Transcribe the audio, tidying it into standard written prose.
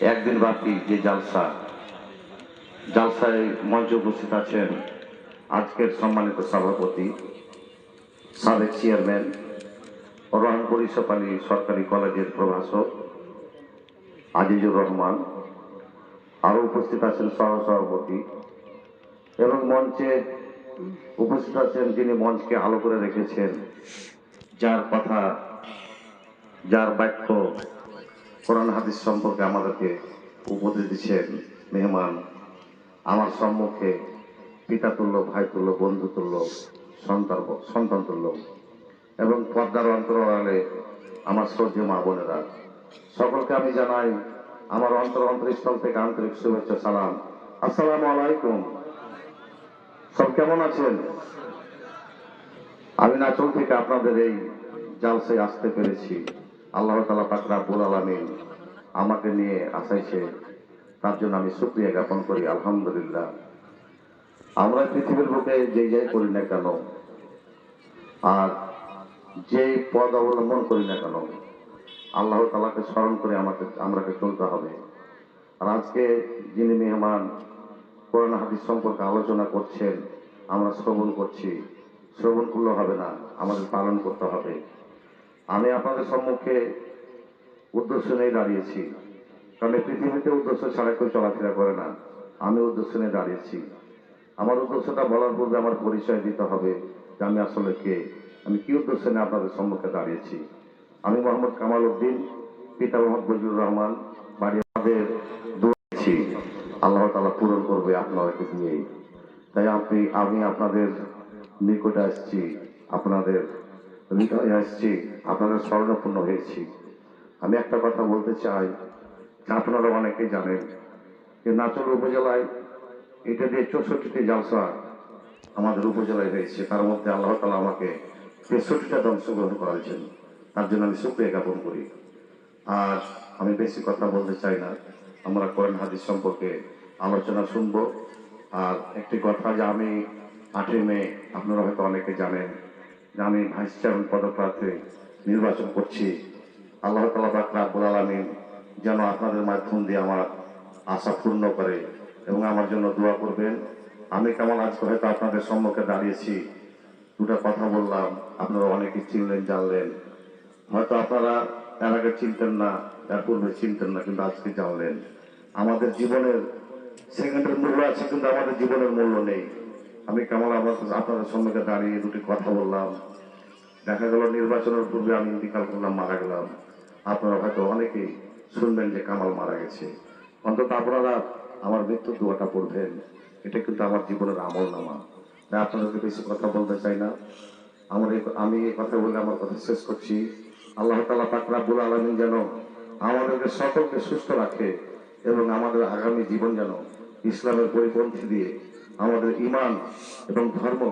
একদিন ব্যাপী যে জালসায় মঞ্চে উপস্থিত আছেন আজকের সম্মানিত সভাপতি, সাবেক চেয়ারম্যান রহনপুর ইউসুফ আলী সরকারি কলেজের প্রভাষক আজিজুর রহমান, আরও উপস্থিত আছেন সহসভাপতি এবং মঞ্চে উপস্থিত আছেন যিনি মঞ্চকে আলো করে রেখেছেন, যার কথা, যার বাক্য কোরআন হাদিস সম্পর্কে আমাদেরকে উপদেশ দিচ্ছেন মেহমান, আমার সম্মুখে পিতাতুল্য, ভাইতুল্য, বন্ধুতুল্য, সন্তানতুল্য এবং পর্দার অন্তরালে আমার শ্রদ্ধেয় মা বোনেরা, সকলকে আমি জানাই আমার অন্তরস্থল থেকে আন্তরিক শুভেচ্ছা সালাম। আসসালামু আলাইকুম। সব কেমন আছেন? আমি নাচল থেকে আপনাদের এই জালসায় আসতে পেরেছি। আল্লাহ তাআলা পাক রব্বুল আলামিন আমাকে নিয়ে আসাইছে, তার জন্য আমি শুকরিয়া জ্ঞাপন করি। আলহামদুলিল্লাহ। আমরা পৃথিবীর বুকে যেই যাই করি না কেন আর যেই পদ অবলম্বন করি না কেন, আল্লাহ তাআলাকে স্মরণ করে আমাকে চলতে হবে। আর আজকে যিনি মেহমান কোরআন হাদিস সম্পর্কে আলোচনা করছেন, আমরা শ্রবণ করছি, শ্রবণ করলে হবে না, আমাদের পালন করতে হবে। আমি আপনাদের সম্মুখে উদ্দেশ্য নিয়ে দাঁড়িয়েছি, কারণ এই পৃথিবীতে উদ্দেশ্য ছাড়া কেউ চলাফেরা করে না। আমি উদ্দেশ্য নিয়ে দাঁড়িয়েছি। আমার উদ্দেশ্যটা বলার পূর্বে আমার পরিচয় দিতে হবে যে আমি আসলে কে, আমি কি উদ্দেশ্য নিয়ে আপনাদের সম্মুখে দাঁড়িয়েছি। আমি মোহাম্মদ কামাল উদ্দিন, পিতা মোহাম্মদ ফজলুর রহমান, বাড়ি আমাদের দোয়াছি, আল্লাহ তাআলা পূরণ করবে আপনাদেরকে দিয়েই। তাই আমি আপনাদের নিকটে আসছি, আপনাদের হৃদয়ে আসছি, আপনাদের স্মরণাপন্ন হয়েছি। আমি একটা কথা বলতে চাই, আপনারা অনেকেই জানেন যে নাচল উপজেলায় এটা দিয়ে 64টি জালসা আমাদের উপজেলায় হয়েছে। তার মধ্যে আল্লাহ তাআলা আমাকে 63টাতে অংশগ্রহণ করাইছেন, তার জন্য আমি শুকরিয়া জ্ঞাপন করি। আর আমি বেশি কথা বলতে চাই না, আমরা কোরআন হাদিস সম্পর্কে আলোচনা শুনব। আর একটি কথা, যে আমি 8ই মে, আপনারা হয়তো অনেকে জানেন যে আমি ভাইস চেয়ারম্যান পদপ্রার্থী নির্বাচন করছি। আল্লাহ তাআলা পাক রব্বুল আলামিন যেন আপনাদের মাধ্যম দিয়ে আমার আশা পূর্ণ করে এবং আমার জন্য দোয়া করবেন। আমি কেমন আজকে হয়তো আপনাদের সম্মুখে দাঁড়িয়েছি, দুটা কথা বললাম, আপনারা অনেকে চিনলেন, জানলেন। হয়তো আপনারা এর আগে চিনতেন না, এর পূর্বে চিনতেন না, কিন্তু আজকে জানলেন। আমাদের জীবনের সেকেন্ডের মূল্য আছে, কিন্তু আমাদের জীবনের মূল্য নেই। আমি কেমন আপনাদের সম্মুখে দাঁড়িয়ে দুটি কথা বললাম, দেখা গেল নির্বাচনের পূর্বে আমি ইন্তিকাল করলাম, মারা গেলাম। আপনারা হয়তো অনেকেই শুনবেন যে কামাল মারা গেছে। অন্তত আপনারা আমার মৃত্যুর দোয়াটা পড়বেন, এটা কিন্তু আমার জীবনের আমল নামা। তাই আপনাদেরকে বেশি কথা বলতে চাই না। আমি এই কথা বলে আমার কথা শেষ করছি। আল্লাহ তাআলা পাক রব্বুল আলামিন যেন আমাদেরকে সকলকে সুস্থ রাখে এবং আমাদের আগামী জীবন যেন ইসলামের পরিপন্থী দিয়ে আমাদের ঈমান এবং ধর্ম